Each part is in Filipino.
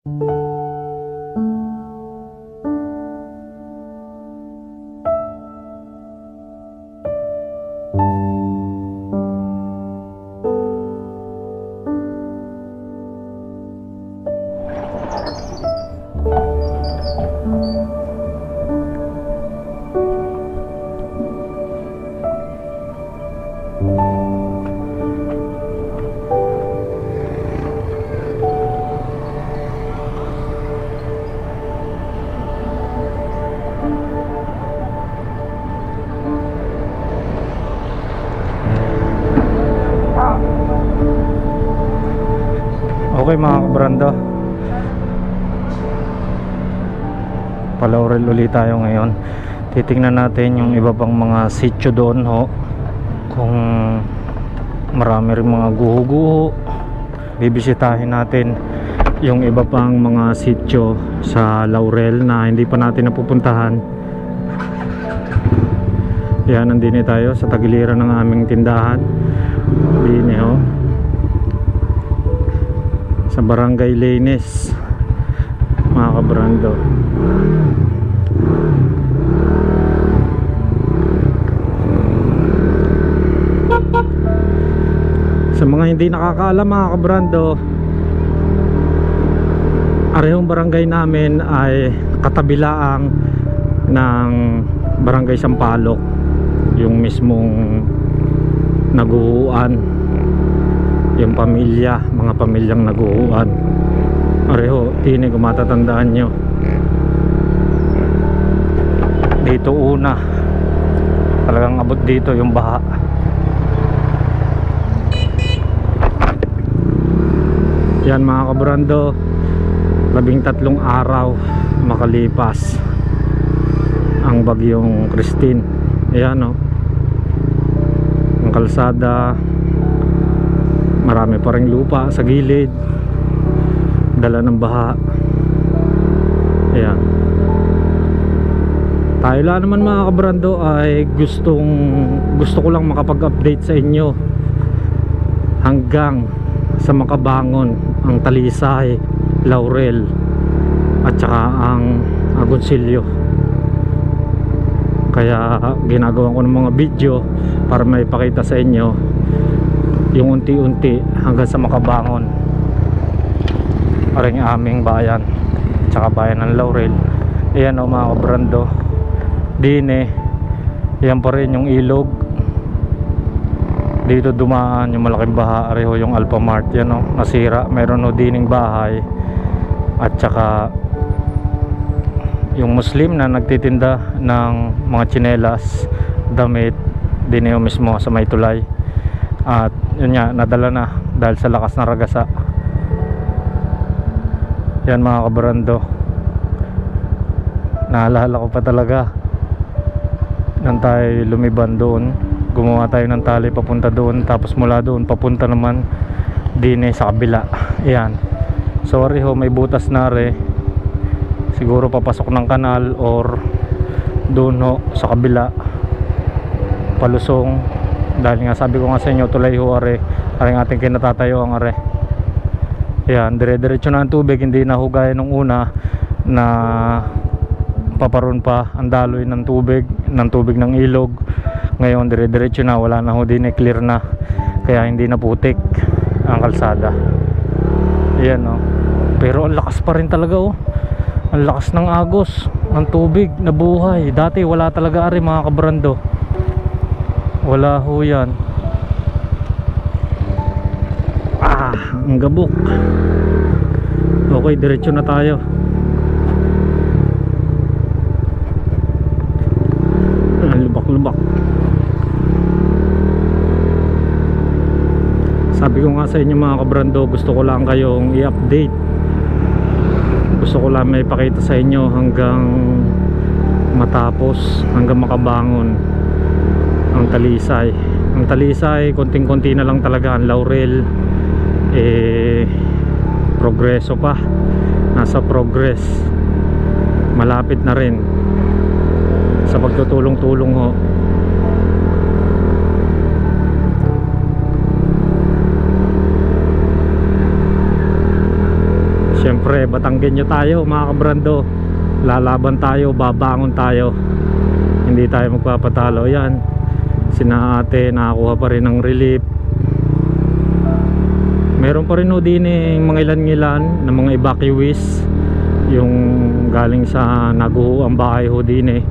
Okay mga kabrando, pa-Laurel ulit tayo ngayon. Titingnan natin yung iba pang mga sitio doon ho, kung marami rin mga guho-guho. Bibisitahin natin yung iba pang mga sitio sa Laurel na hindi pa natin napupuntahan. Yan, nandini tayo sa tagiliran ng aming tindahan. Dini ho, sa Barangay Leines mga kabrando. Sa mga hindi nakakaalam mga kabrando, arehong barangay namin ay katabilaang ng Barangay Sampaloc, yung mismong naguhuan, yung pamilya, mga pamilyang naguhuan. Areho, tini kung matatandaan nyo, dito una talagang abot dito yung baha. Yan mga kabrando, 13 araw makalipas ang bagyong Christine. Ayan o, ang kalsada, marami pa ring lupa sa gilid, dala ng baha. Ayan, tayo lang naman mga kabrando ay gusto ko lang makapag-update sa inyo hanggang sa makabangon ang Talisay, Laurel at saka ang Agoncillo. Kaya ginagawa ko ng mga video para may pakita sa inyo yung unti-unti hanggang sa makabangon aring aming bayan, tsaka bayan ng Laurel. Ayan o mga kabrando, dine, yan pa rin yung ilog. Dito dumaan yung malaking baha, areho yung Alphamart, yan o, nasira. Meron o dining bahay at saka yung Muslim na nagtitinda ng mga tsinelas, damit, dine o mismo sa may tulay. At yun nga, nadala na dahil sa lakas ng ragasa. Yan mga kabrando, naalala ko pa talaga nang tayo lumiban doon, gumawa tayo ng tali papunta doon, tapos mula doon papunta naman din sa kabila. Yan, sorry ho, may butas na re, siguro papasok ng kanal or doon ho sa kabila palusong. Dahil nga sabi ko nga sa inyo, tulay ho are, aring ating kinatatayo ang are. Yan, dire-diretso na ang tubig, hindi na ho gaya nung una na paparon pa ang daloy ng tubig ng ilog. Ngayon dire-diretso na, wala na ho, din clear na, kaya hindi na putik ang kalsada. Yan o, pero ang lakas pa rin talaga o, ang lakas ng agos ng tubig na buhay. Dati wala talaga ari mga kabrando, wala ho yan. Ang gabok. Okay, diretso na tayo. Lubak-lubak. Sabi ko nga sa inyo mga kabrando, gusto ko lang kayong i-update, gusto ko lang may pakita sa inyo hanggang matapos, hanggang makabangon ang Talisay. Ang Talisay, konting-konti na lang talaga. Ang Laurel progreso pa, nasa progress, malapit na rin sa pagtutulong-tulong ho. Siyempre Batanggenyo tayo mga kabrando, lalaban tayo, babangon tayo, hindi tayo magpapatalo. Yan, sina ate nakakuha pa rin ng relief. Meron pa rin ho din mga ilan-ilan ng mga evacuees, yung galing sa naguhuang bahay ho din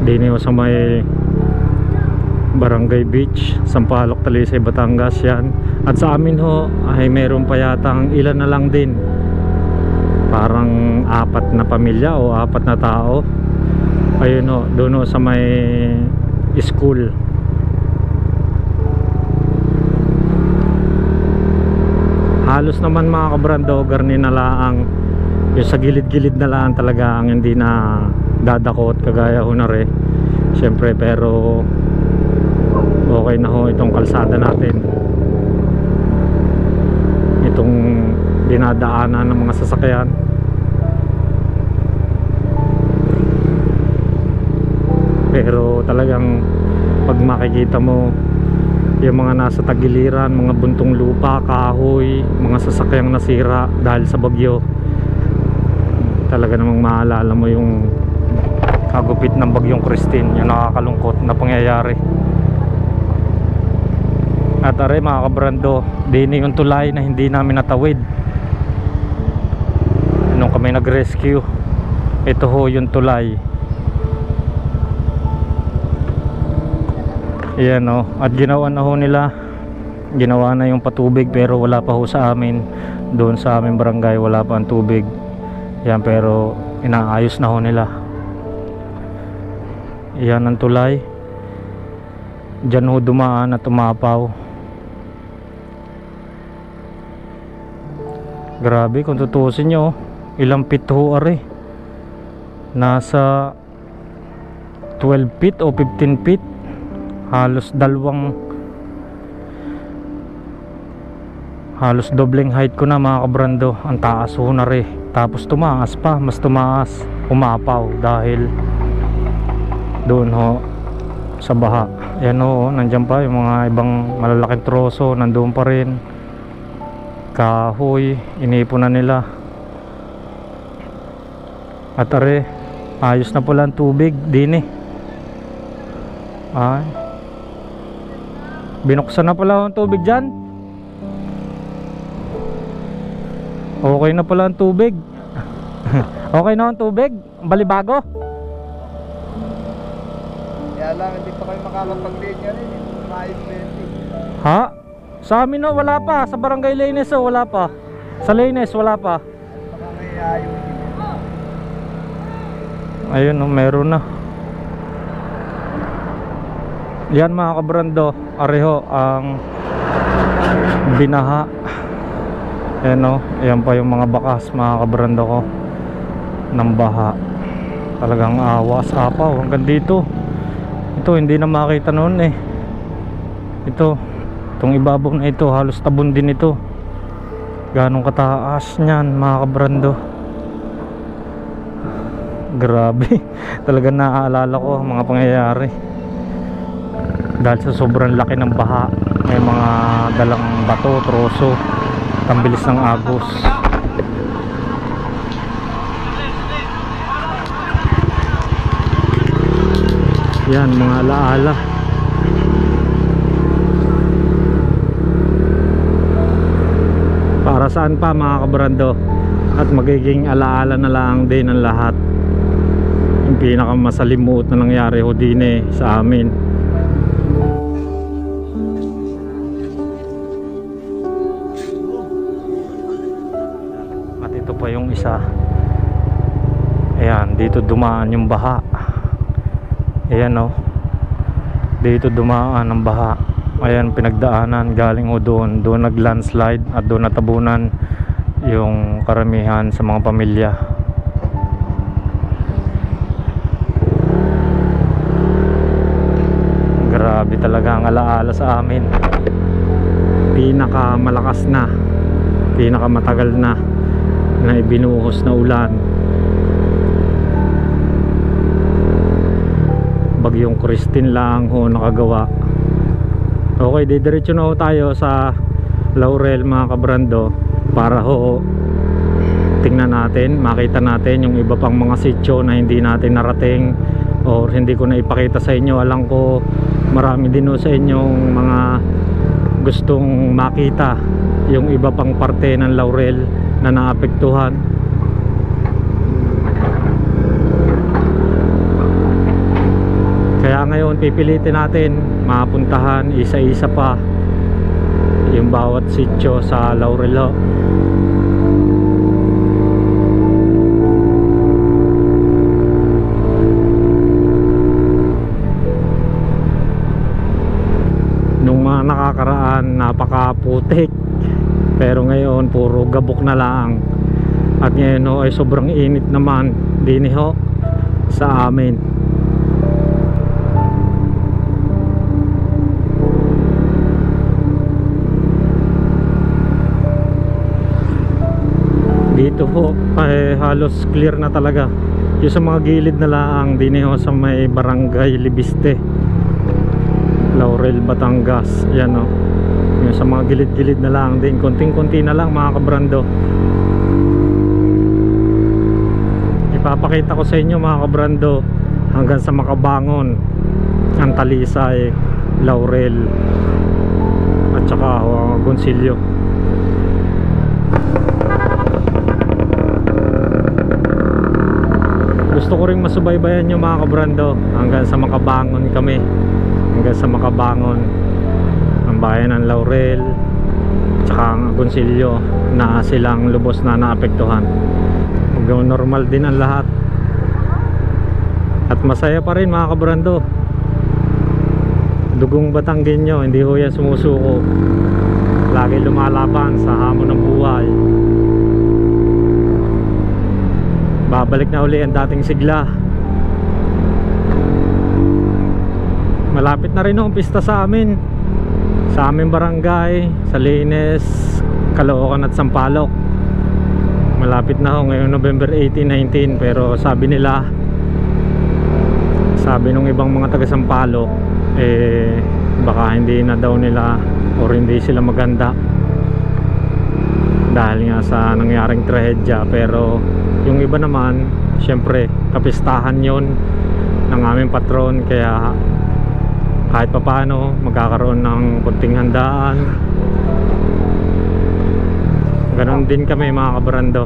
ho sa may Barangay Beach, Sampaloc, Talisay, Batangas. Yan. At sa amin ho ay meron pa yatang ilan na lang din, parang 4 na pamilya o 4 na tao. Ayun ho, doon ho sa may school. Halos naman mga kabrando, garni na laang, yung sa gilid-gilid na lang talaga ang hindi na dadakot kagaya ho na re. Siyempre, pero okay na ho itong kalsada natin, itong dinadaanan ng mga sasakyan. Pero talagang pag makikita mo yung mga nasa tagiliran, mga buntong lupa, kahoy, mga sasakyang nasira dahil sa bagyo, talaga namang maalala mo yung kagupit ng bagyong Christine, yung nakakalungkot na pangyayari. At are mga kabrando, din yung tulay na hindi namin natawid nung kami nag-rescue. Ito ho yung tulay. Ayan o, at ginawa na ho nila, ginawa na yung patubig, pero wala pa ho sa amin. Doon sa aming barangay wala pa ang tubig. Yan, pero inaayos na ho nila. Yan ang tulay. Diyan ho dumaan at umapaw. Grabe kung tutusin nyo, ilang feet ho are. Nasa 12 feet o 15 feet. Halos dobleng height ko na mga kabrando. Ang taas ho na rin. Tapos tumaas pa, mas tumaas, umapaw dahil doon ho sa baha. Yan ho, nandyan pa yung mga ibang malalaking troso, nandoon pa rin. Kahoy, inipon na nila. At are, ayos na pala ang tubig din ay, binuksan na pala ang tubig dyan. Okay na pala ang tubig. Okay na ang tubig, balibago. Kaya lang hindi pa kayo makakapag-linya rin, 520. Ha? Sa amin no, wala pa. Sa Barangay Laines wala pa. Sa Laines wala pa. Baka may ayusin. Ayun no, meron na. Yan mga kabrando, areho ang binaha. Ayan o, ayan pa yung mga bakas mga kabrando ko ng baha. Talagang awas apaw hanggang dito. Ito hindi na makita noon itong ibabaw na ito, halos tabon din ito. Ganong kataas niyan mga kabrando. Grabe. Talagang naaalala ko ang mga pangyayari dahil sa sobrang laki ng baha. May mga dalang bato, troso, tambilis ng agos. Yan mga alaala. Para saan pa mga kabrando? At magiging alaala na lang din ang lahat. Yung pinakamasalimuot na nangyari ho din sa amin. At ito pa yung isa. Ayan, dito dumaan yung baha. Ayan o, dito dumaan ang baha. Ayan, pinagdaanan, galing ho doon nag landslide at doon natabunan yung karamihan sa mga pamilya. Grabe talaga ang alaala sa amin. Pinakamalakas na, pinakamatagal na ibinuhos na ulan, bagyong Christine lang ho nakagawa. Okay, didiretso na ho tayo sa Laurel mga kabrando. para ho tingnan natin, makita natin yung iba pang mga sityo na hindi natin narating or hindi ko na ipakita sa inyo. Alam ko marami din ho sa inyong mga gustong makita yung iba pang parte ng Laurel na naapektuhan. Kaya ngayon pipilitin natin mapuntahan isa-isa pa yung bawat sityo sa Laurel ho. Nung mga nakakaraan napakaputik, pero ngayon puro gabok na lang. At ngayon ho ay sobrang init naman din ho sa amin. Dito ho ay halos clear na talaga. Yung sa mga gilid na laang din ho sa may barangay Libiste, Laurel, Batangas. Yan o, yung sa mga gilid-gilid na lang din, konting-konti na lang mga kabrando. Ipapakita ko sa inyo mga kabrando hanggang sa Makabangon, ang Talisay, Laurel at saka Gonsilyo. Gusto ko ring masubaybayan nyo mga kabrando hanggang sa Makabangon kami, hanggang sa Makabangon, ang bayan ng Laurel tsaka ang Gonsilyo na silang lubos na naapektuhan. Hanggang normal din ang lahat at masaya pa rin mga kabrando. Dugong Batanggenyo, hindi ho yan sumusuko, lagi lumalaban sa hamon ng buhay. Babalik na uli ang dating sigla. Malapit na rin ang pista sa amin, sa aming barangay, sa Lines, Caloocan at Sampaloc. Malapit na ho ngayong November 18, 19. Pero sabi nila, sabi nung ibang mga taga Sampaloc, baka hindi na daw nila or hindi sila maganda dahil nga sa nangyaring trahedya. Pero yung iba naman, syempre kapistahan yon ng aming patron, kaya kahit papano magkakaroon ng kunting handaan. Ganon din kami mga kabrando.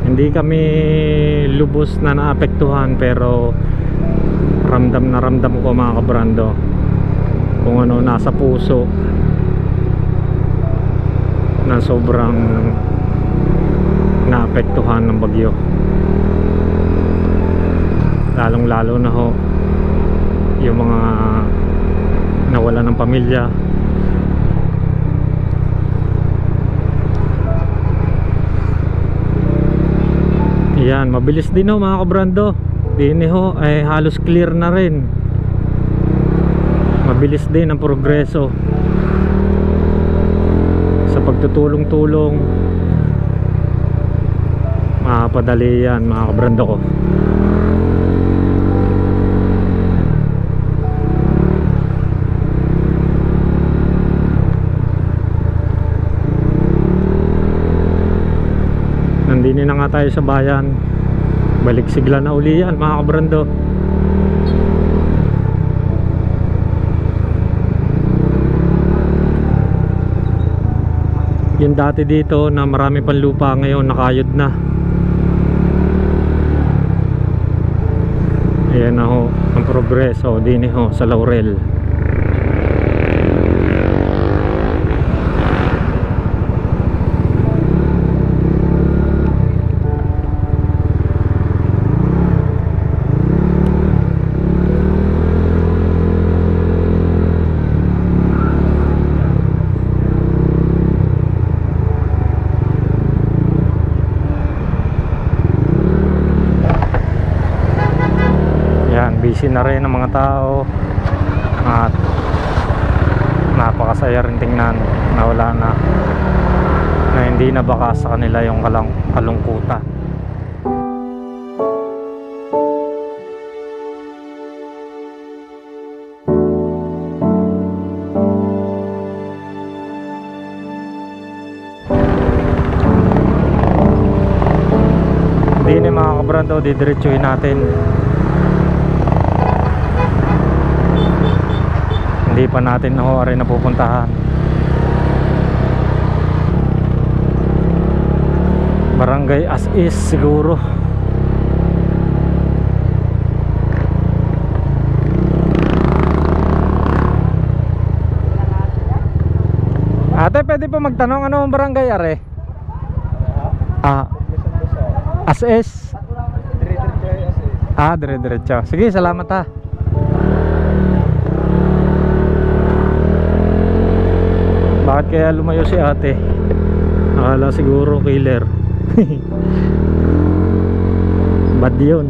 Hindi kami lubos na naapektuhan, pero ramdam na ramdam ko mga kabrando kung ano nasa puso na sobrang naapektuhan ng bagyo. Lalong lalo na ho yung mga nawala ng pamilya. Yan, mabilis din ho mga kabrando. Dini ho ay halos clear na rin. Mabilis din ang progreso sa pagtutulong-tulong. Mapadali yan mga kabrando ko. Nandini na nga tayo sa bayan. Balik sigla na uli yan mga kabrando. Yung dati dito na marami pang lupa, ngayon nakayod na. Ayan na ho ang progreso din ho sa Laurel. Busy na rin ang mga tao at napakasaya rin tingnan na wala na hindi na baka sa kanila yung kalungkutan. Hindi na mga kabrando, didiretsuhin natin. Hindi pa natin na pupuntahan. Barangay As Is siguro. Ate, pwede pa magtanong ano ang barangay are? As Is. Dire-diretso. Sige, salamat ha. Bakit kaya lumayo si ate? Akala siguro killer. Bad yun.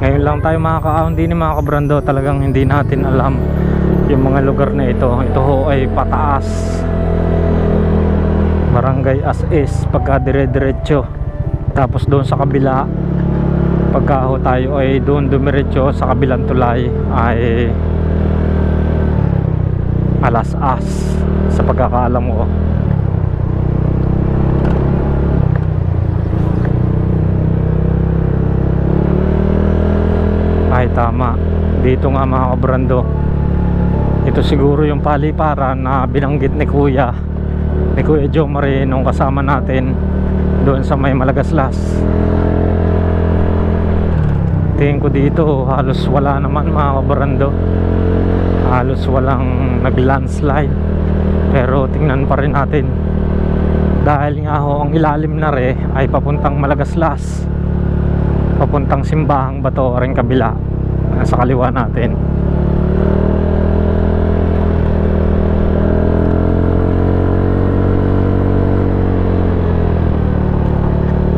Ngayon lang tayo makakaahon din mga kabrando. Talagang hindi natin alam yung mga lugar na ito. Ito ho ay pataas. Barangay As Is pagka dire-diretso. Tapos doon sa kabila, pagka ho tayo ay doon dumiretso sa kabilang tulay ay Alas-as sa pagkakaalam ko. Ay tama, dito nga mga kabrando. Ito siguro yung paliparan na binanggit ni Kuya Jomari nung kasama natin doon sa may Malagaslas. Tingin ko dito halos wala naman mga kabrando. Halos walang nag-landslide. Pero tingnan pa rin natin. Dahil nga ho ang ilalim na ay papuntang Malagaslas, papuntang Simbahang Bato rin kabila sa kaliwa natin.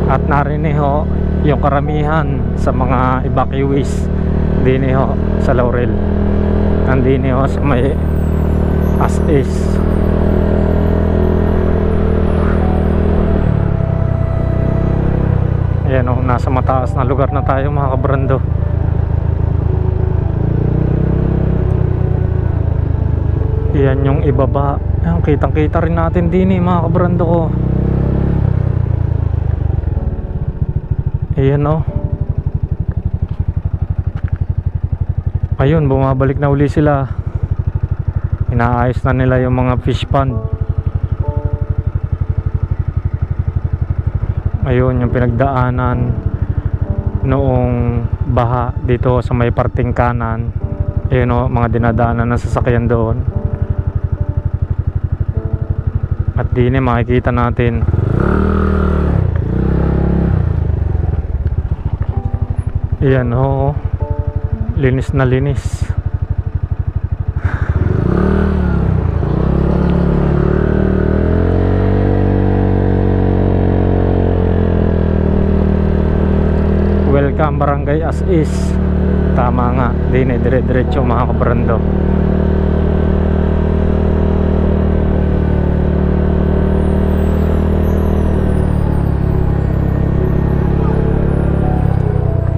At narinig ho yung karamihan sa mga evacuees din ho sa Laurel. Nandini ho sa may As Is. Ayan o, nasa mataas na lugar na tayo mga kabrando. Ayan yung ibaba. Ayan, kitang kita rin natin din mga kabrando ko. Ayan o. Ayun, bumabalik na uli sila. Inaayos na nila yung mga fish pond. Ayun yung pinagdaanan noong baha dito sa may parting kanan. Ayun o, mga dinadaanan ng sasakyan doon. At din makikita natin ayan o, linis na linis. Welcome Barangay As Is. Tama nga, din dire-diretso mga kabrando.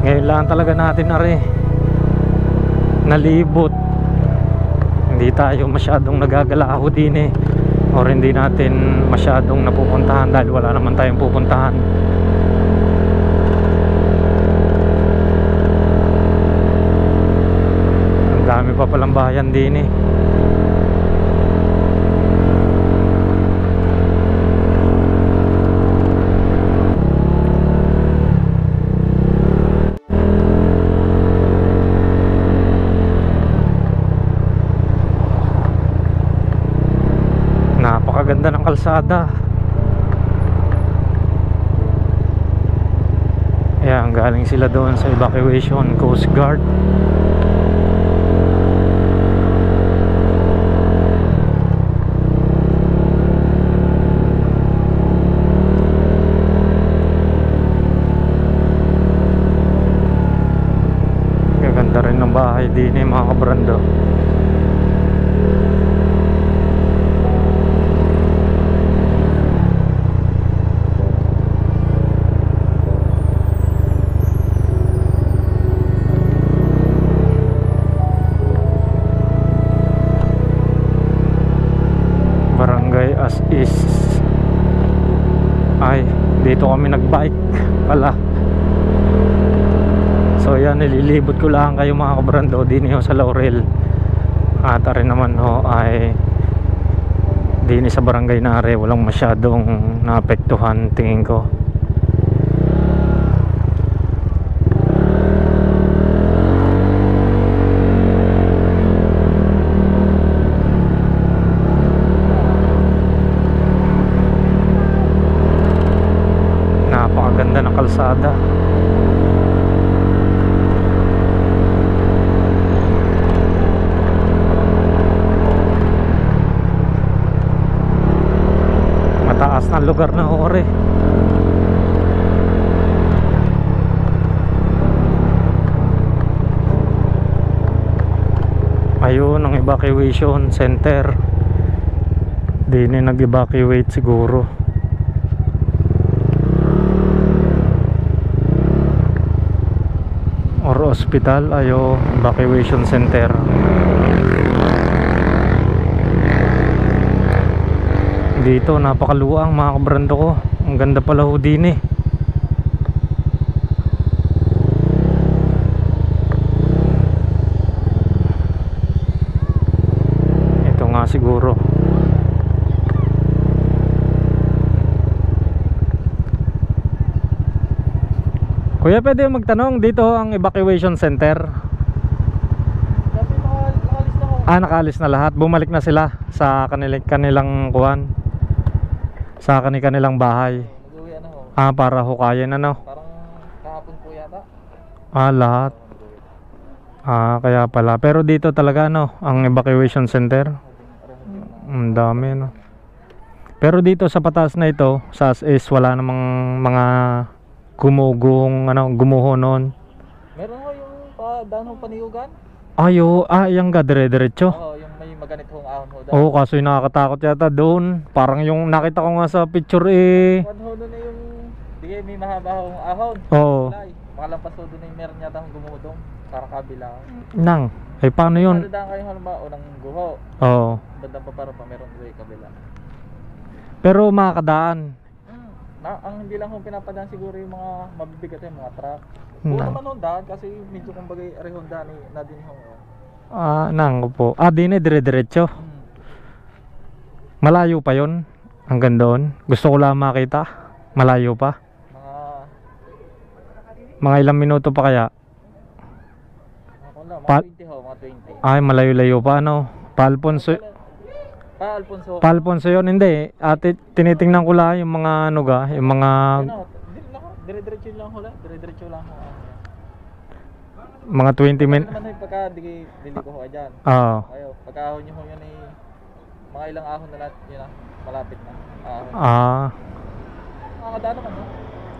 Ngayon lang talaga natin nalibot. Hindi tayo masyadong nagagalaho din or hindi natin masyadong napupuntahan dahil wala naman tayong pupuntahan. Ang dami pa palang bayan din Napakaganda ng kalsada. Ayan, galing sila doon sa evacuation Coast Guard. Gaganda rin ng bahay din mga kabrando. dito kami nagbike pala. So yan, nililibot ko lang kayo mga kabrando din sa Laurel. At rin naman ay din sa barangay na are walang masyadong naapektuhan tingin ko. Napakaganda ng kalsada. Mataas na lugar na ore. Ayun ang evacuation center. Di na nag-evacuate siguro. Or hospital, ayo evacuation center. Dito napakaluwang mga kabrando ko. Ang ganda pala ho din eh. Ito nga siguro. Kuya, pwede magtanong, dito ang evacuation center? Kasi nakalis na ako. Nakalis na lahat. Bumalik na sila sa kanilang kuwan. Sa kanilang bahay. Nag-uwi na ako. Para hukayin Parang kahapon po yata. Lahat. Kaya pala. Pero dito talaga ang evacuation center. Ang dami Pero dito sa patas na ito, sa is wala namang mga gumuho noon. Meron ho yung daan ho paniyugan. Yung dire-diretso. Oo, yung may maganit hong ahon ho daan. Oo, kaso yung nakakatakot yata doon. Parang yung nakita ko nga sa picture eh. One ho doon na yung may mahaba hong ahon. Oo. Makalampas ho doon meron yata hong gumudong para kabila. Nang, paano yun? Ano daan kayo halimbawa unang guho. Oo. Bandang pa para pa meron doon kabila. Pero makakadaan. Ang hindi lang hong pinapadaan siguro yung mga mabibigat yung mga truck. Hmm. Oo naman hong daan kasi medyo kumbagay arehong daan na din hong Nang po. Di na dire-diretso. Malayo pa yon hanggang doon. Gusto ko lang makita. Malayo pa. Mga ilang minuto pa kaya? Mga 20 ho, mga 20. Malayo-layo pa Pa Alfonso yun, hindi. Tinitingnan ko lang yung mga yung mga dire-diretso lang ho. mga 20 minutes. Ano naman pagka dili ko ho dyan. Ayo, pagka ahon nyo ho yun mga ilang ahon na lahat yun malapit na. Nakakadaan naman ho.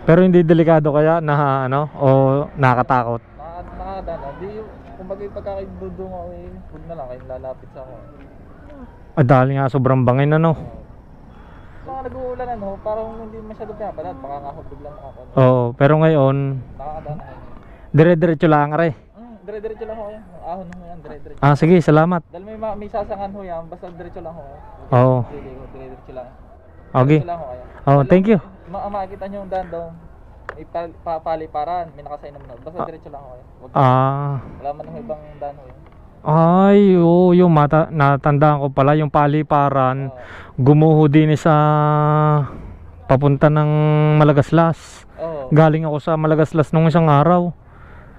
Pero hindi delikado kaya na o nakakatakot? Nakakadaan. Di yung kumbaga pagka kayo dudungo huwag na lang kayong lalapit sa ako. Dahil nga sobrang bangin Mga nag-uulan parang hindi masyado pinapadaan. Baka nga ho biglang makakadaan. Oo, pero ngayon Nakakadaan na ho. dire-diretso lang are. Dire-diretso lang ho yan. Ahon ho yan, dire-diretso. Sige, salamat. Dahil may sasangan ho yan, basta diretso lang ho. Oo. Dire-diretso lang. Okay. Diretso lang ho yan. Thank you. Makikita nyo yung daan daw. May paliparan, may nakasign naman ho. Basta diretso lang ho yan. Wala man ho ibang daan ho yan. Yung natandaan ko pala yung paliparan. Gumuho din sa papunta ng Malagaslas. Galing ako sa Malagaslas nung isang araw.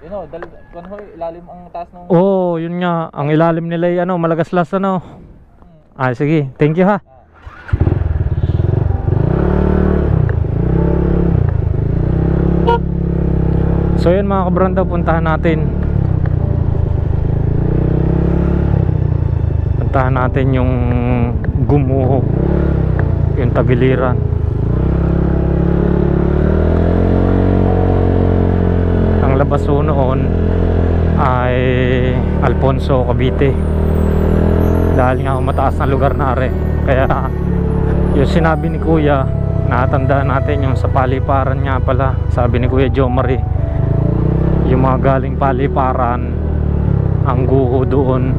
Yun ho, dahil ilalim ang taas nung... Yun nga, ang ilalim nila ay Malagaslas sige, thank you ha. So yun mga kabranda, puntahan natin yung gumuho, yung tagiliran. Ang labas noon ay Alfonso, Cavite. Dahil nga mataas na lugar na are. Kaya yung sinabi ni Kuya, natandaan natin yung sa paliparan nga pala. Sabi ni Kuya Jomari, yung mga galing paliparan, ang guho doon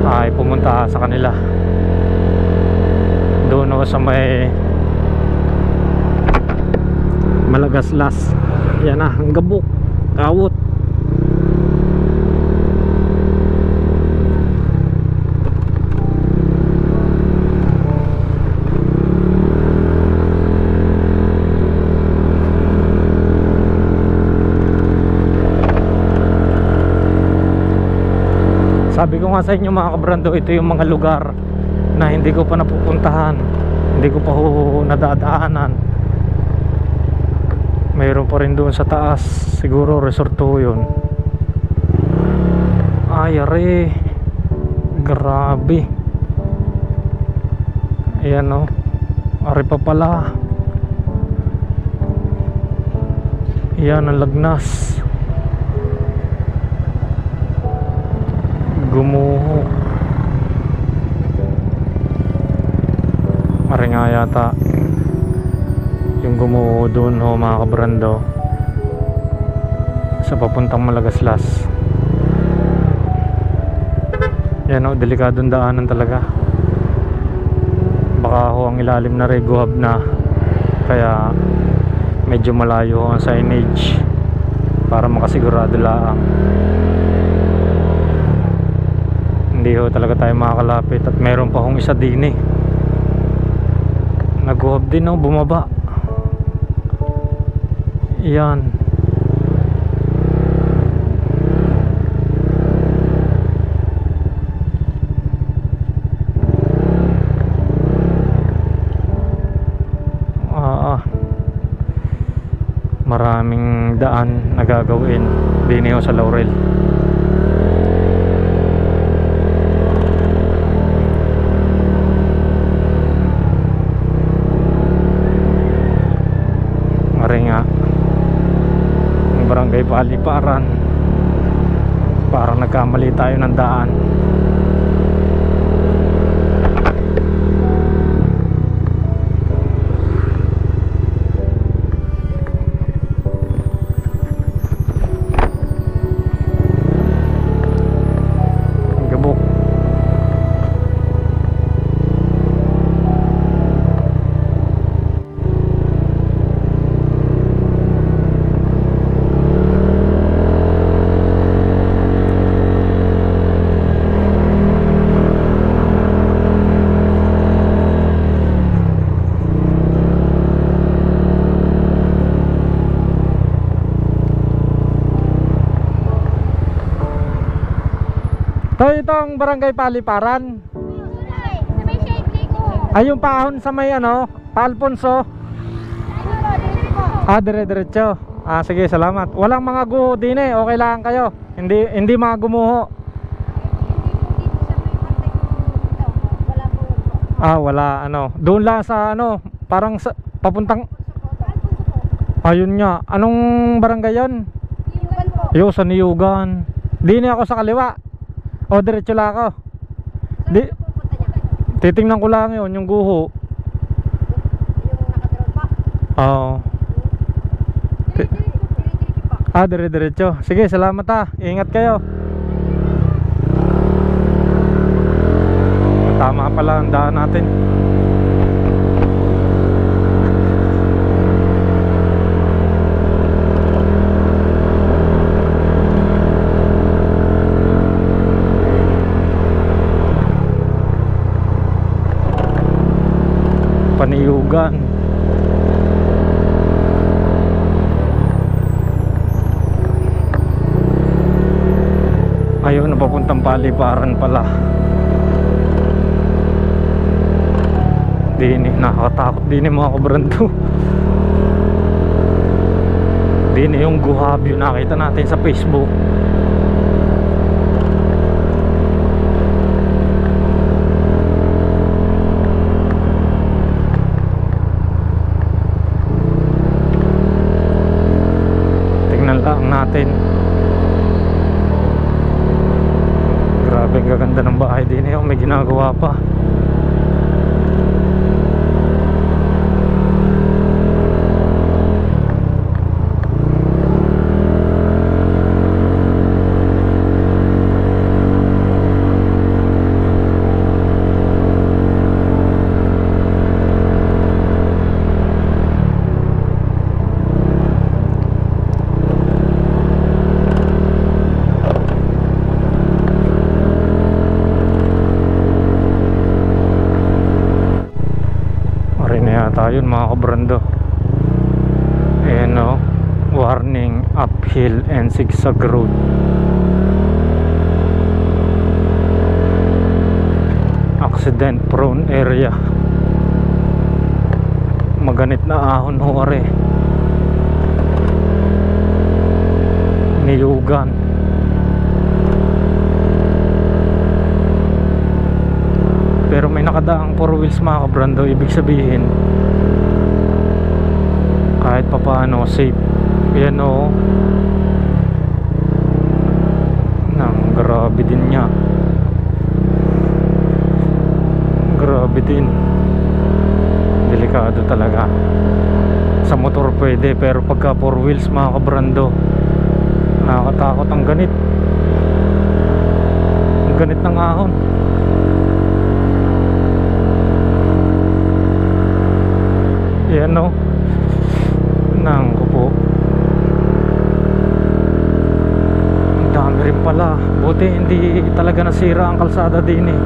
ay pumunta sa kanila doon sa may Malagaslas. Yan na, ang Gabok, Kawot. Sabi ko nga sa inyo mga kabrando, ito yung mga lugar na hindi ko pa napupuntahan, hindi ko pa nadadaanan. Mayroon pa rin doon sa taas, siguro resort to yun. Ay are, grabe. Ayan o, are pa pala. Ayan ang Lagnas, Gumuho. Are nga yata yung Gumuho doon ho mga kabrando, sa papuntang Malagaslas. Yan o, delikadong daanan talaga. Baka ho ang ilalim na reguhab na, kaya medyo malayo ho ang signage para makasigurado lang. Hindi ho talaga tayo makakalapit. At meron pa hong isa din eh, naguhab din ho, bumaba. Yan. Maraming daan na gagawin din ho sa Laurel. Nga ang barangay Paliparan, parang nagkamali tayo ng daan. Gabok. So itong barangay Paliparan, ay yung paahon sa may ano, Alfonso. Dire-diretso. Sige, salamat. Walang mga guho din eh, okay lang kayo. Hindi mga gumuho. Wala ano. Doon lang sa ano, parang sa, papuntang ayun nga. Anong barangay 'yon? Yo, sa Niyugan. Dini ako sa kaliwa. O diretso lang ako. Titingnan ko lang yun, yung guho. Oo. Dire-diretso. Sige, salamat ha. Ingat kayo. Tama pala ang daan natin. Paniyugan. Ayun, napapuntang Paliparan pala. Dini, nakakatakot din mga kabrando. Dini yung guhab yun nakita natin sa Facebook. Lang natin. Grabe ang gaganda ng bahay din eh. May ginagawa pa. hill and zigzag road. Accident prone area. Maganit na ahon ho are. Niyugan. Pero may nakadaang 4 wheels mga kabrando. Ibig sabihin kahit pa paano safe. Yan o. Nang grabe din niya. Grabe din. Delikado talaga. Sa motor pwede, pero pagka 4 wheels mga kabrando, nakakatakot ang ganit. Ang ganit ng ahon. Yan o. Nang ko po. Ang dami rin pala. Buti hindi talaga nasira ang kalsada din eh.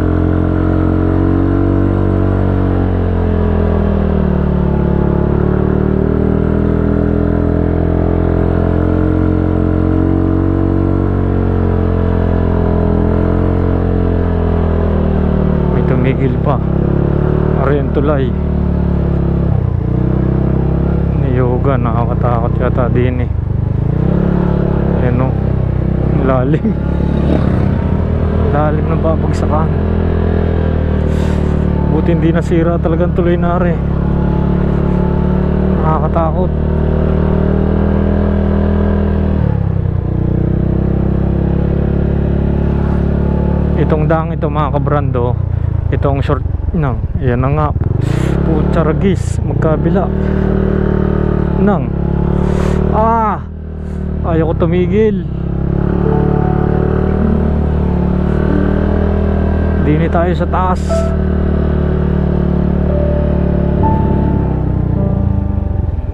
May tumigil pa. Ariyan tulay. Yoga, nakakatakot yata din eh. Ayan o, lalim. Lalim ng babagsakan. Buti hindi nasira talagang tuloy na rin. Nakakatakot. Itong dang ito mga kabrando, itong short nang, yan na nga. Putsaragis, magkabila nang ayaw ko tumigil. Dini tayo sa taas.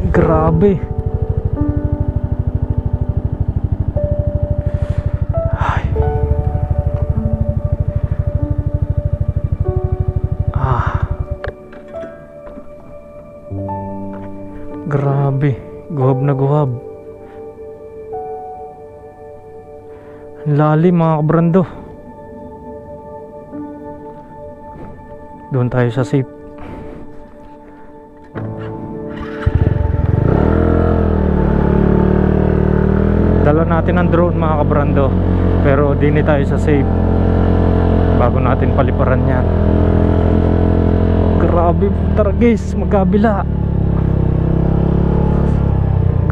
Grabe. Ay. Grabe, guhab na guhab. Ang lalim mga kabrando. Doon tayo sa safe. Dala natin ang drone mga kabrando, pero dini tayo sa safe bago natin paliparan yan. Grabe, tara guys, magkabila.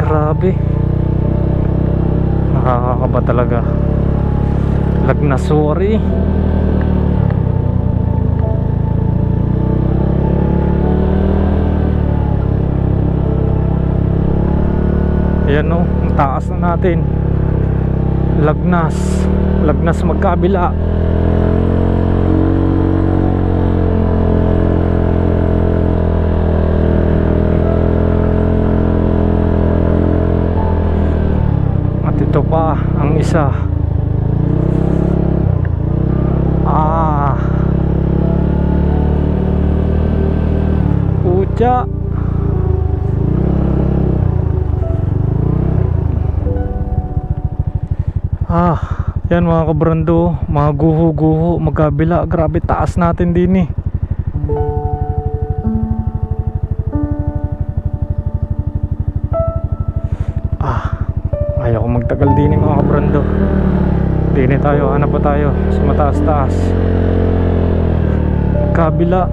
Grabe. Nakakakaba talaga. Lagnasuri. Ayan o, ang taas na natin. Lagnas. Lagnas magkabila. Ito pa ang isa. Pucha. Yan mga kabrando, mga guho-guho magkabila. Grabe taas natin din eh. Ayaw ko magtagal din mga kabrando. Dini tayo, hanap pa tayo sa mataas-taas. Kabila.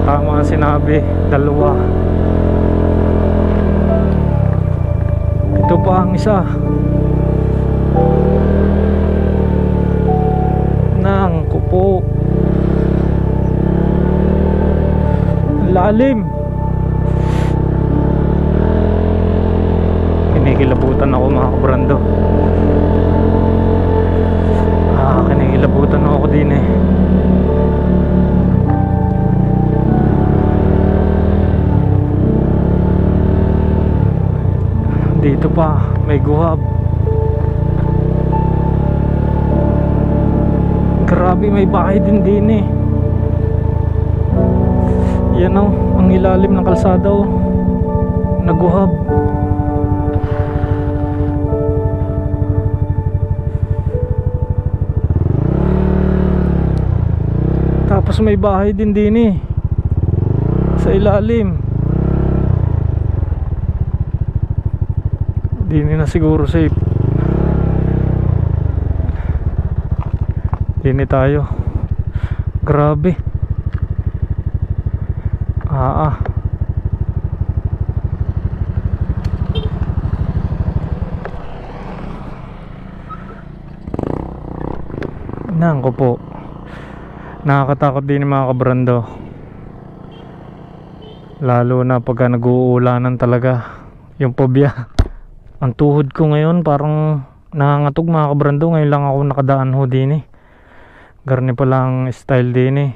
Tama ang sinabi, dalawa. Ito pa ang isa. Nang kupo. Lalim. Kinikilabutan ako mga kabrando. Kinikilabutan ako din eh. Dito pa may guhab. Grabe, may bahay din eh. Yan o, ang ilalim ng kalsada o. Naguhab. Tapos may bahay din din sa ilalim. Dini na siguro safe. Dini tayo. Grabe. Nang ko po. Nakakatakot din mga kabrando. Lalo na pagka nag-uulanan talaga. Yung phobia. Ang tuhod ko ngayon parang nangangatog mga kabrando. Ngayon lang ako nakadaan ho din Garni pa lang style din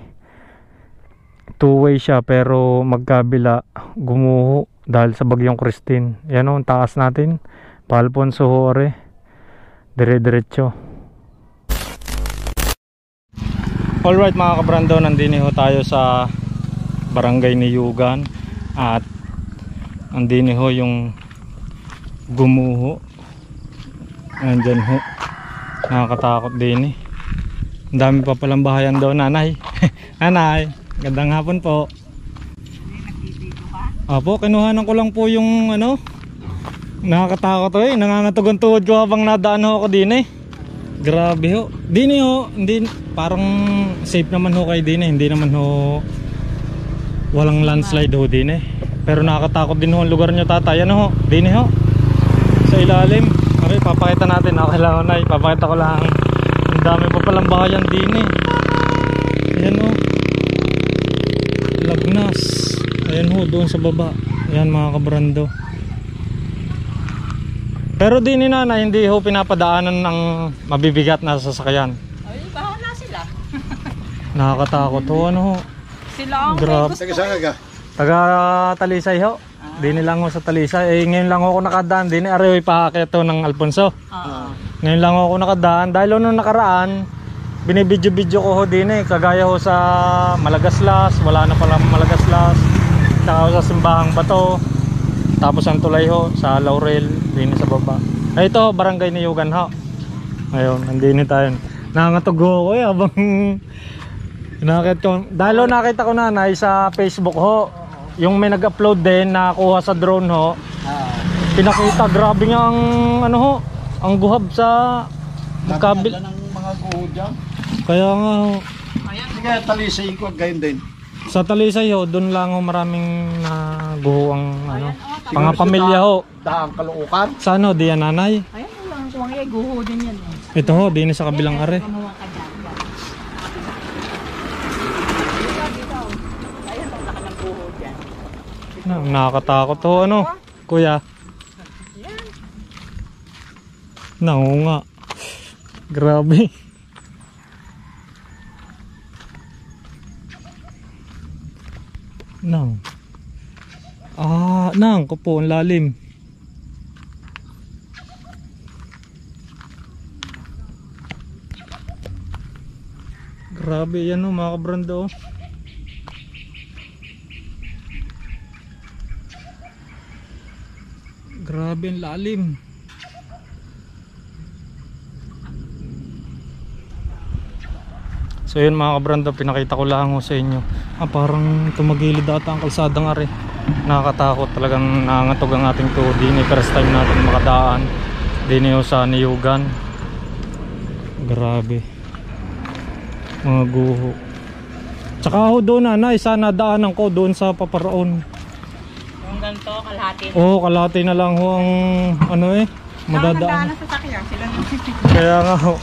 Two-way siya pero magkabila gumuho dahil sa bagyong Christine. Yan o, ang taas natin. Palponso ho ore. Dire-diretso. Alright mga kabrando, nandini ho tayo sa barangay ni Yugan. At nandini ho yung gumuho. Nandyan ho. Nakakatakot din Ang dami pa palang bahayan daw nanay. Nanay, gandang hapon po. Opo, kinuhanan ko lang po yung ano. Nakakatakot nangangatog ang tuhod ko habang nadaan ho ako din Grabe ho. Dini ho, hindi parang safe naman ho kayo din hindi naman ho walang landslide ho din Pero nakakatakot din ho ang lugar nyo tatay. Ano ho? Dini ho. Sa ilalim. Okay, papakita natin. Okay lang ho na, papakita ko lang. Ang dami pa palang bahayan din Ayan ho. Lagnas. Ayan ho, doon sa baba. Ayan mga kabrando. Pero di ni nanay, hindi ho pinapadaanan ng mabibigat na sasakyan. Ay, bahala sila. Nakakatakot ho, ano ho. Sila ang Grabe. may gusto. Taga Talisay ho. Di lang ho sa Talisay. Ngayon lang ako nakadaan din. Arehoy paakyat ho ng Alfonso. Ngayon lang ako nakadaan. Dahil nung nakaraan, binibidyo-bidyo ko ho din Kagaya ho sa Malagaslas. Wala na pala Malagaslas. Tsaka ho sa Simbahang Bato. Tapos ang tulay ho sa Laurel din sa baba. Ay ito barangay ni Yugan ho. Ngayon nandini tayo. Nangangatog ho ko habang nakita ko. Dahil nakita ko nanay sa Facebook ho. Yung may nag-upload din nakuha sa drone ho. Pinakita grabe nga ang ano ho. Ang guhab sa magkabil ng mga guho dyan. Kaya nga ho. Hindi kaya Talisay ko gayon din. Sa Talisay ho, doon lang ho maraming guho ang ano, mga pamilya ho. Daang Caloocan. Sa ano, diyan nanay? Ayan, walang kuwang guho din yan Ito ho, din sa kabilang are. Kumuha ka dyan. Dito. Ayan, ang laki ng guho dyan. Nakakatakot ho, ano, kuya? Nga. Grabe. Nang ko po ang lalim. Grabe yan mga kabrando. Grabe ang lalim. So yun mga kabrando, pinakita ko lang ho sa inyo. Parang tumagilid ata ang kalsadang are. Nakakatakot talagang nangangatog ang ating tuhod. Dini first time natin makadaan. Dini ho sa Niyugan. Grabe. Mga guho. Tsaka ho doon nanay, sana daanan ko doon sa Paparaon. Yung ganito, kalahati. Oo, kalahati na lang ho ang ano madadaan. Saan sa sakyan? Sila Kaya nga ho.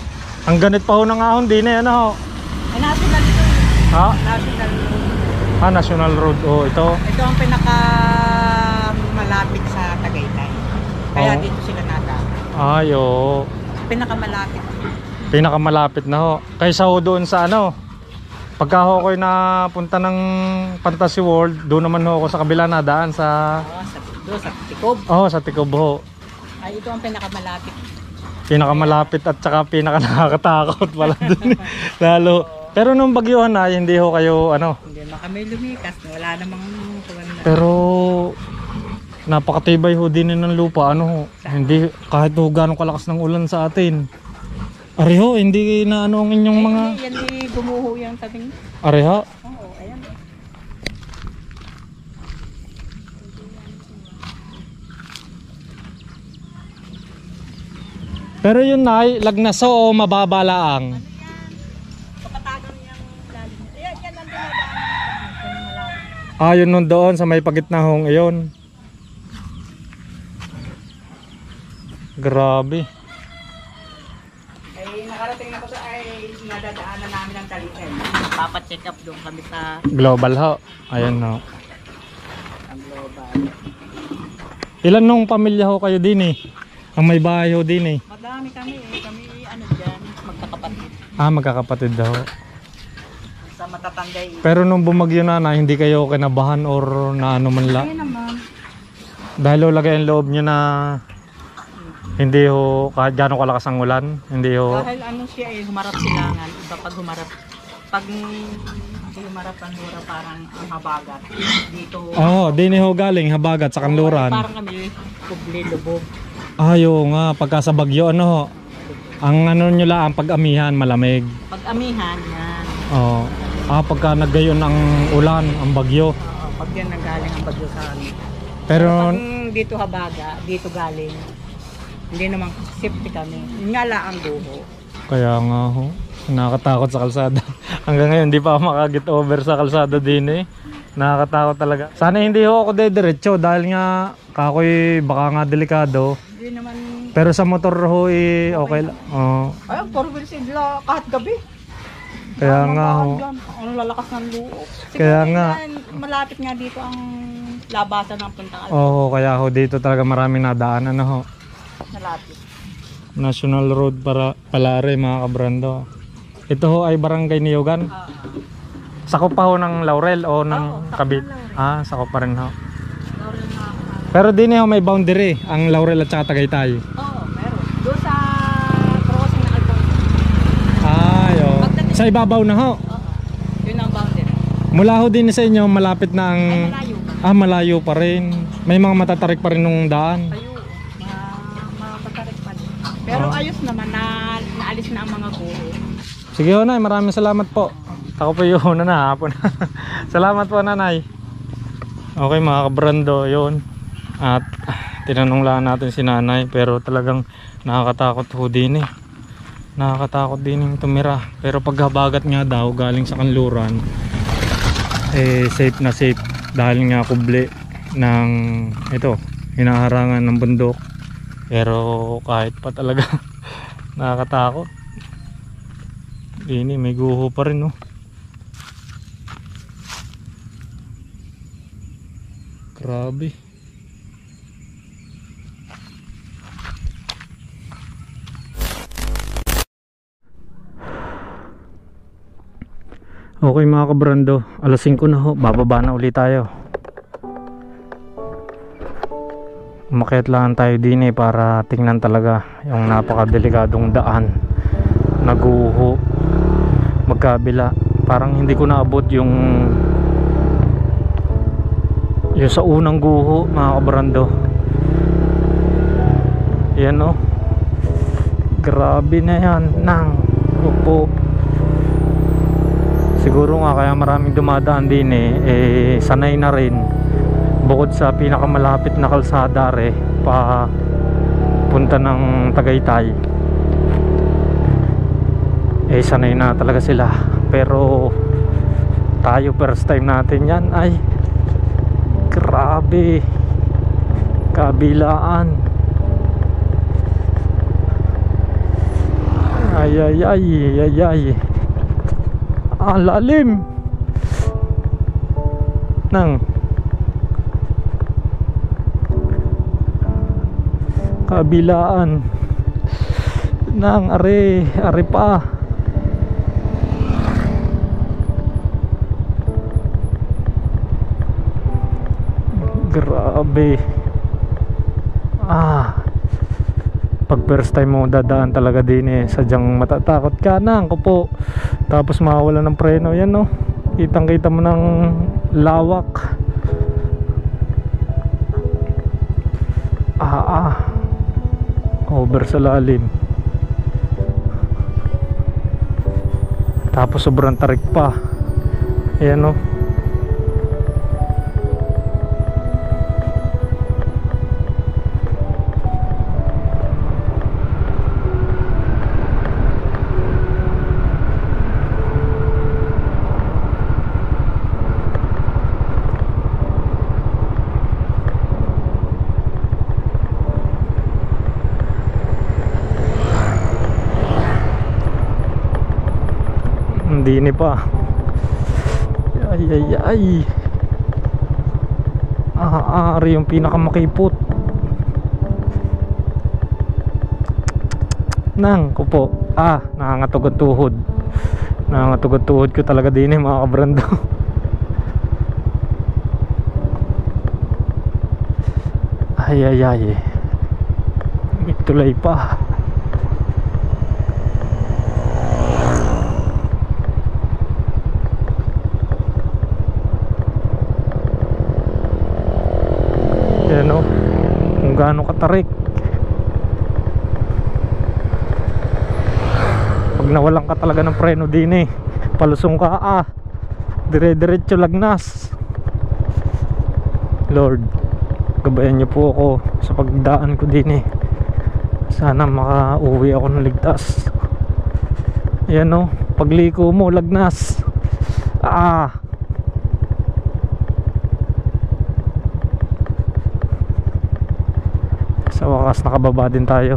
Ang ganit pa ho ng ahon din ano ho. Ay, national ito. Ha? National road. National Road. Oh, ito. Ito ang pinaka malapit sa Tagaytay. Kaya dito sila nadaan. Ay, oo. Pinakamalapit. Pinakamalapit na ho. Kaysa ho doon sa ano. Pagka ho ko'y napunta ng Fantasy World, doon naman ho ako sa kabila na daan sa... Doon sa Tikob. Oo, sa Tikob ho. Ay, ito ang pinakamalapit. Pinakamalapit at saka pinakanakakatakot pala doon. Lalo. Pero nung bagyuhan na, hindi ho kayo ano. Hindi na kami lumikas. Wala namang... Pero napakatibay ho din ng lupa. Ano ho. Hindi kahit ho ganong kalakas ng ulan sa atin. Areho, hindi na ano ang inyong mga... Yan gumuho yung tabing. Areho? Oo, ayan. Pero yun na, lagnaso o mababa laang? Kapatagan niyang lalim. Ayan, yan ang dinadaan. Ah, yun nun doon sa may pagitnahong iyon. Grabe. Ay, nakarating na ko sa nadadaanan namin ang Taliken. Papacheck up doon kami sa Global ho. Ayan ho. ang global. Ilan nung pamilya ho kayo din eh? Ang may bahay ho din eh. Madami kami Kami ano dyan, magkakapatid. Ah, magkakapatid daw. Sa matatangay. Pero nung bumagyo na hindi kayo kinabahan or na ano man la? Ay naman. Dahil ho lagay ang loob nyo na hindi ho kahit gano'ng kalakas ang ulan. Hindi ho. Dahil ano siya humarap silangan. Iba pag humarap. Pag humarap ang lura parang ang habagat. Dito. Oo, din ho galing habagat sa kanluran. Parang kami kubli lubog. Ayo nga, pagka sa bagyo ano ho. Ang ano nyo lang, ang pag-amihan malamig. Pag amihan yan. Oo. Ah, pagka naggayon ang ulan, ang bagyo. Pag yan nanggaling ang bagyo sa amin. Pero Pag dito habaga, dito galing. Hindi naman safety kami. Yun nga lang ang duho. kaya nga ho, nakakatakot sa kalsada. Hanggang ngayon hindi pa ako makagit over sa kalsada din eh. Nakakatakot talaga. Sana hindi ho ako dediretso dahil nga kakoy baka nga delikado. Hindi naman. Pero sa motor ho eh okay lang. Oo. Ay, 4 wheels sila kahit gabi. Kaya nga ho. Ang lalakas ng loob. Kaya nga. Malapit nga dito ang labasan ng puntang Oo, kaya ho dito talaga marami nadaan ano ho. Malapit. National Road para Palare mga kabrando. Ito ho ay barangay Niyogan. Sakop pa ho ng Laurel o ng Kabit? Ah, sakop pa rin ho. Pero din ho may boundary ang Laurel at saka Tagaytay. Oo, meron. Doon sa crossing ng Alfonso. Ay, oh. Sa ibabaw na ho. Yun ang boundary. Mula ho din sa inyo malapit na ang... Ay, malayo. Ah, malayo pa rin. May mga matatarik pa rin nung daan. Tayo. Mapatarik pa din. Pero ayos naman na naalis na ang mga guro. Sige ho, Nay, maraming salamat po. Ako po yun na hapon. Salamat po, Nanay. Okay mga kabrando, yun. At tinanong lang natin si Nanay, pero talagang nakakatakot ho din eh. Nakakatakot din yung tumira. Pero paghabagat nga daw galing sa kanluran, eh safe na safe dahil nga kubli ng ito, hinaharangan ng bundok. Pero kahit pa talaga nakakatakot. Ini may guho pa rin, no. Grabe. Okay mga kabrando, alas 5 na ho, bababa na ulit tayo. Umakyat lang tayo din eh para tingnan talaga yung napakadelikadong daan. Naguho magkabila, parang hindi ko naabot yung sa unang guho mga kabrando. Yan o, grabe na yan nang upo. Siguro nga kaya maraming dumadaan din eh sanay na rin, bukod sa pinakamalapit na kalsada pa punta ng Tagaytay, eh sanay na talaga sila. Pero tayo first time natin yan, ay grabe, kabilaan. Ay ay ay ay ay, ang lalim ng kabilaan ng are pa. Grabe. Pag first time mo dadaan talaga din sadyang matatakot ka na ko po. Tapos mawawala ng preno yan, no. Kitang kita mo ng lawak. Over sa lalim. Tapos sobrang tarik pa. Ayan o. Hindi ni pa. Ay ay ay. Ari yung pinakamakipot. Nang kupo. Nangangatog ang tuhod. Nangangatog ang tuhod ko talaga din mga kabrando. Ay ay ay. May tulay pa. Yan o, kung gaano katarik. Pag nawalan ka talaga ng preno din palusong ka dire-diretso lagnas. Lord, gabayan niyo po ako sa pagdaan ko din sana makauwi ako ng ligtas. Yan o, pagliko mo lagnas. Sa wakas nakababa din tayo.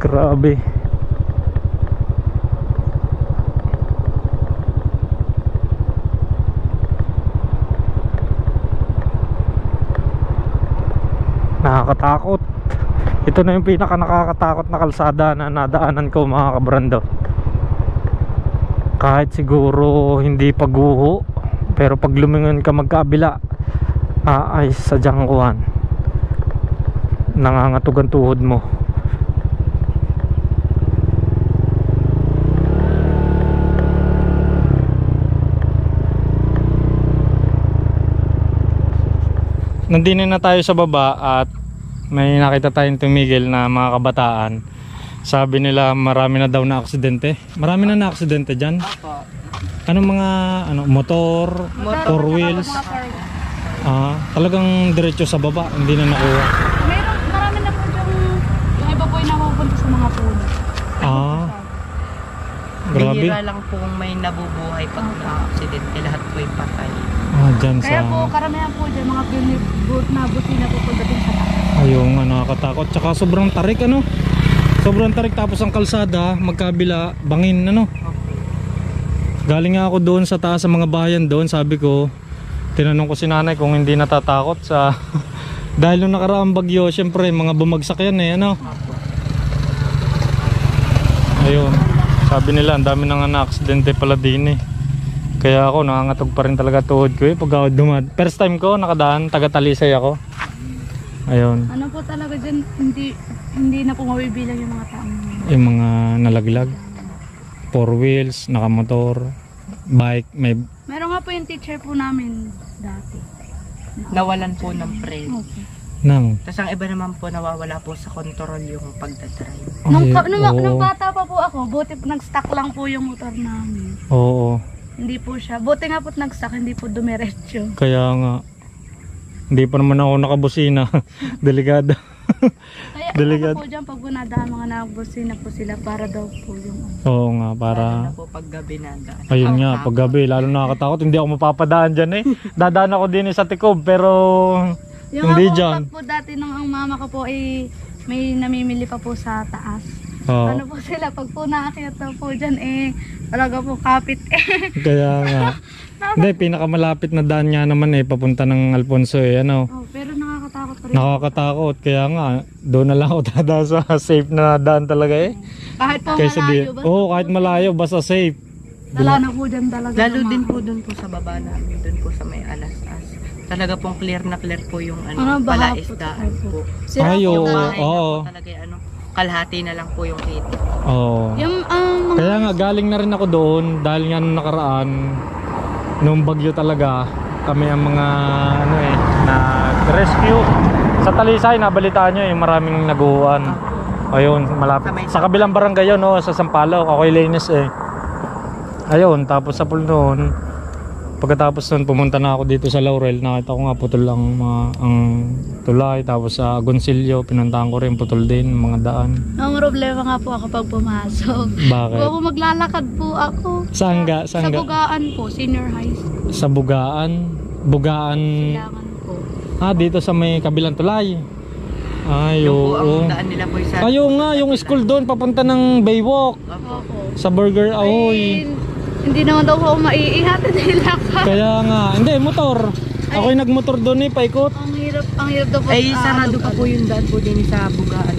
Grabe. Nakakatakot. Ito na yung pinaka nakakatakot na kalsada na nadaanan ko mga kabrando. Kahit siguro hindi paguho, pero pag lumingon ka magkabila, ay sadyang kuhan, nangangatog ang tuhod mo. Nandito na tayo sa baba at may nakita tayong tumigil na mga kabataan. Sabi nila marami na daw na aksidente. Marami na aksidente dyan. Anong mga motor, four wheels? Talagang diretso sa baba, hindi na nakuha. Marami na po yung iba po yung napupunta sa mga puno. Grabe. Bihira lang pong may nabubuhay pag na-aksidente, lahat po yung patay. Dyan Kaya sa... po, karamihan po dyan, mga na busina po po dating sa taas. Ayun nga, nakakatakot. Tsaka sobrang tarik sobrang tarik, tapos ang kalsada magkabila, bangin Galing nga ako doon sa taas sa mga bayan doon, sabi ko, tinanong ko si nanay kung hindi natatakot sa dahil nung nakaraang bagyo, syempre mga bumagsak yan ayun, sabi nila ang dami nang na-aksidente pala din kaya ako nangangatog pa rin talaga tuhod ko pag ako first time ko nakadaan, taga Talisay ako. Ayun, Ano po talaga dyan, hindi na po mabibilang yung mga taong yung mga nalaglag, four wheels, nakamotor, bike, meron nga po yung teacher po namin dati. Nawalan po ng preno. Okay. Tapos ang iba naman po nawawala po sa control yung pagdadrive. Nung bata pa po ako, buti po nag-stuck lang po yung motor namin. Oo, Hindi po siya. Buti nga po nag-stuck, hindi po dumiretso. kaya nga hindi pa naman ako nakabusina. Delikado. Kaya Delikado. ano po dyan, pag bunadaan mga nabusina po sila para daw po yung Oo nga, Lalo para na po pag gabi na daan. ayun nga, pag gabi lalo nakakatakot. Hindi ako mapapadaan dyan Dadaan ako din sa Tikob pero yung hindi ako dyan. po dati nung ang mama ko po ay may namimili pa po sa taas. Oo. Ano po sila, pag po naakyat na po dyan talaga po kapit Kaya nga. Hindi, pinakamalapit na daan nga naman papunta ng Alfonso pero nakakatakot pa rin. Nakakatakot. Kaya nga, doon na lang ako dadaan sa safe na daan talaga Kahit po Kaysa malayo ba? Oo, kahit malayo, basta safe. Wala na po dyan talaga. Lalo din po dun po sa baba namin, dun po sa may alas-as. Talaga pong clear na clear po yung baha palaisdaan po. Sira Ay, po oo. tayo. Oo. Talaga kalahati na lang po yung kita. Oo. Yung mga Kaya nga, galing na rin ako doon dahil nga nung nakaraan, nung bagyo talaga, kami ang mga na rescue sa Talisay, nabalitaan nyo maraming naguhuan. Ayun, malapit. Sa may- Sa kabilang barangay yun, no? Sa Sampaloc. Ako Linis eh. Ayun, tapos sa pool noon. Pagkatapos nun, pumunta na ako dito sa Laurel. Nakita ko nga putol ang tulay. Tapos sa Agoncillo, pinuntahan ko rin putol din, mga daan. Ang problema nga po ako pag pumasok. Bakit? Po ako maglalakad po ako. Saan ga? Sa Bugaan po, senior high school. Sa Bugaan. Bugaan. Kailangan po. Dito sa may kabilang tulay. Ay, Yung po oo. ang daan nila po sa... Ayun nga, yung school doon, papunta ng Baywalk. Opo. Sa Burger Ahoy. Ay, hindi naman daw po maiihatid nila ka. Kaya nga, hindi, motor. Ako'y nagmotor doon eh, paikot. Ang hirap daw po. Ay, sarado pa po yung daan po din sa Bugaan.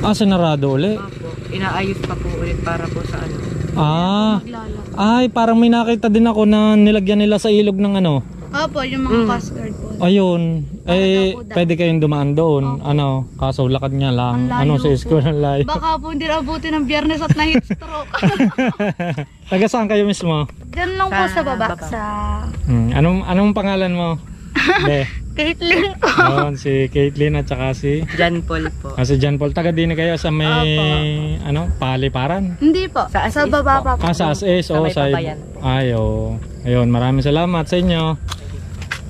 Sinarado uli. Opo. Inaayos pa po ulit para po sa ano. Maglalakad. Ay, parang may nakita din ako na nilagyan nila sa ilog ng ano. Opo, yung mga coast guard po. Ayun, daw po pwede kayong dumaan doon. Ano, kaso lakad niya lang. Ang layo Ano, sa school ang layo. Baka po hindi abutin ng biyernes at na-heat stroke. Taga saan kayo mismo? Diyan lang po sa baba. baba. Sa Anong pangalan mo? De. Caitlyn po. Ayun, si Caitlyn at saka si John Paul po. si John Paul. Taga din kayo sa may Paliparan. Hindi po. Sa Sa As-is baba po. pa po. Sa As-is, Sa may Pabayan. Ayun, maraming salamat sa inyo.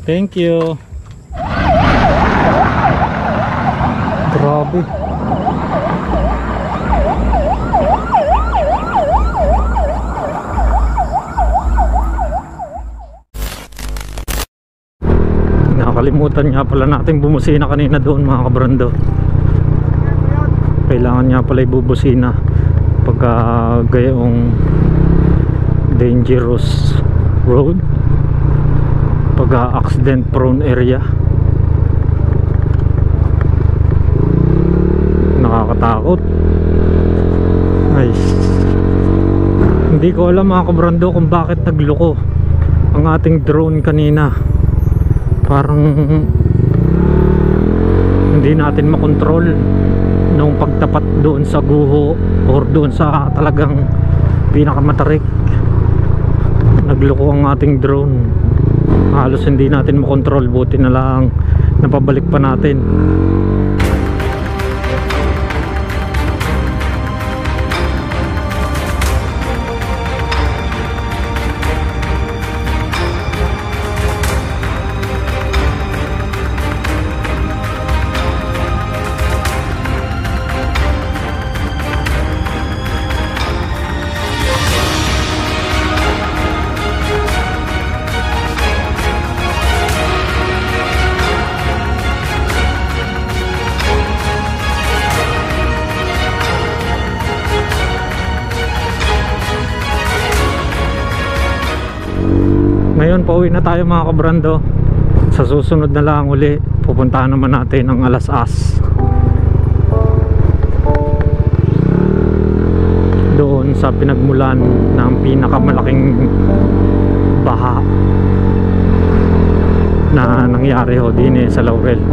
Thank you. Grabe. Nakalimutan nga pala natin bumusina kanina doon, mga kabrando. Kailangan nga pala ibubusina pagka gayong dangerous road, pagka accident prone area. Nakakatakot. Ay, hindi ko alam, mga kabrando, kung bakit nagloko ang ating drone kanina. Parang hindi natin makontrol nung pagtapat doon sa guho or doon sa talagang pinakamatarik. Nagloko ang ating drone. Halos hindi natin makontrol. Buti na lang napabalik pa natin. Ngayon pauwi na tayo, mga kabrando. Sa susunod na lang uli pupuntahan naman natin ang Alas-as. Doon sa pinagmulan ng pinakamalaking baha na nangyari ho din sa Laurel.